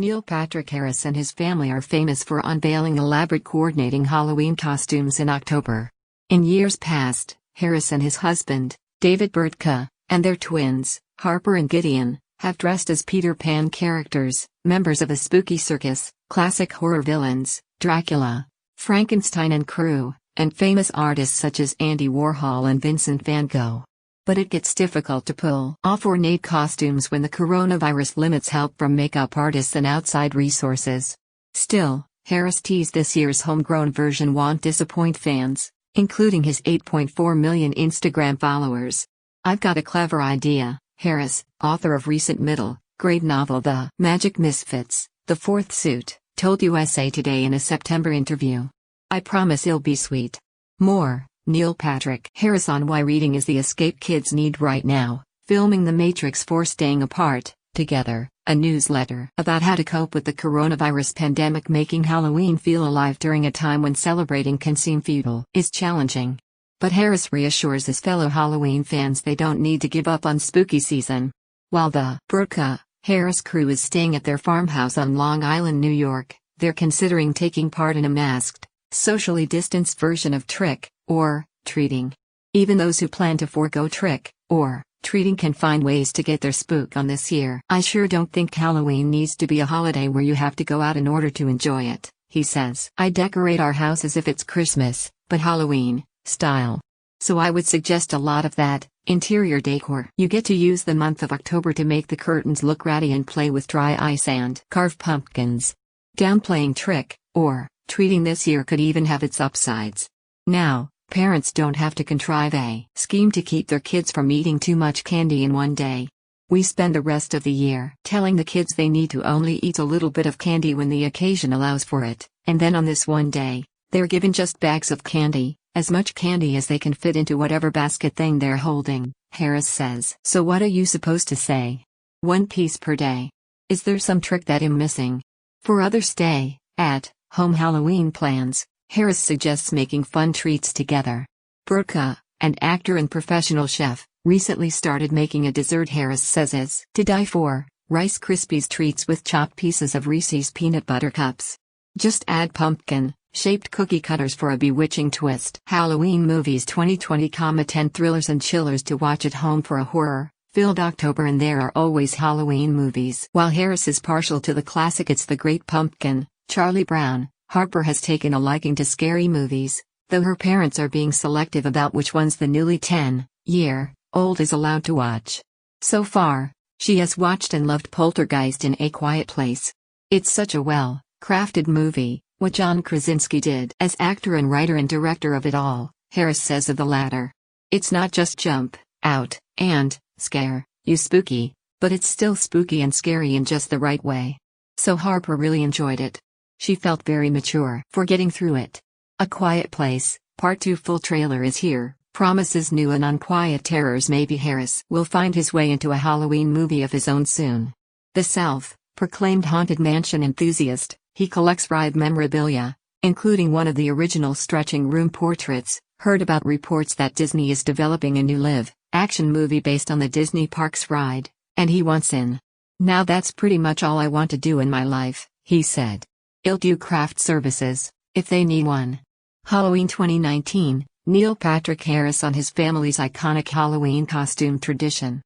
Neil Patrick Harris and his family are famous for unveiling elaborate coordinating Halloween costumes in October. In years past, Harris and his husband, David Burtka, and their twins, Harper and Gideon, have dressed as Peter Pan characters, members of a spooky circus, classic horror villains, Dracula, Frankenstein and crew, and famous artists such as Andy Warhol and Vincent van Gogh. But it gets difficult to pull off ornate costumes when the coronavirus limits help from makeup artists and outside resources. Still, Harris teased this year's homegrown version won't disappoint fans, including his 8.4 million Instagram followers. "I've got a clever idea," Harris, author of recent middle-grade novel The Magic Misfits, The Fourth Suit, told USA Today in a September interview. "I promise it'll be sweet." More, Neil Patrick Harris on why reading is the escape kids need right now, filming The Matrix 4 Staying Apart, Together, a newsletter about how to cope with the coronavirus pandemic making Halloween feel alive during a time when celebrating can seem futile is challenging. But Harris reassures his fellow Halloween fans they don't need to give up on spooky season. While the Burtka Harris crew is staying at their farmhouse on Long Island, New York, they're considering taking part in a masked, socially distanced version of trick or treating. Even those who plan to forego trick or treating can find ways to get their spook on this year. "I sure don't think Halloween needs to be a holiday where you have to go out in order to enjoy it," he says. "I decorate our house as if it's Christmas, but Halloween style. So I would suggest a lot of that interior decor. You get to use the month of October to make the curtains look ratty and play with dry ice and carve pumpkins. Downplaying trick or treating this year could even have its upsides. Now, parents don't have to contrive a scheme to keep their kids from eating too much candy in one day. We spend the rest of the year telling the kids they need to only eat a little bit of candy when the occasion allows for it, and then on this one day, they're given just bags of candy, as much candy as they can fit into whatever basket thing they're holding," Harris says. "So what are you supposed to say? One piece per day? Is there some trick that I'm missing?" For other stay-at-home Halloween plans, Harris suggests making fun treats together. Burtka, an actor and professional chef, recently started making a dessert Harris says is to die for, Rice Krispies treats with chopped pieces of Reese's peanut butter cups. Just add pumpkin-shaped cookie cutters for a bewitching twist. Halloween Movies 2020, 10 thrillers and chillers to watch at home for a horror-filled October, and there are always Halloween movies. While Harris is partial to the classic It's the Great Pumpkin, Charlie Brown, Harper has taken a liking to scary movies, though her parents are being selective about which ones the newly 10-year-old is allowed to watch. So far, she has watched and loved Poltergeist and A Quiet Place. "It's such a well-crafted movie, what John Krasinski did as actor and writer and director of it all," Harris says of the latter. "It's not just jump out and scare you spooky, but it's still spooky and scary in just the right way." So Harper really enjoyed it. She felt very mature for getting through it. A Quiet Place, Part 2 full trailer is here, promises new and unquiet terrors. Maybe Harris will find his way into a Halloween movie of his own soon. The self-proclaimed haunted mansion enthusiast, he collects ride memorabilia, including one of the original stretching room portraits, heard about reports that Disney is developing a new live-action movie based on the Disney Parks ride, and he wants in. "Now that's pretty much all I want to do in my life," he said. "I'll do craft services, if they need one." Halloween 2019, Neil Patrick Harris on his family's iconic Halloween costume tradition.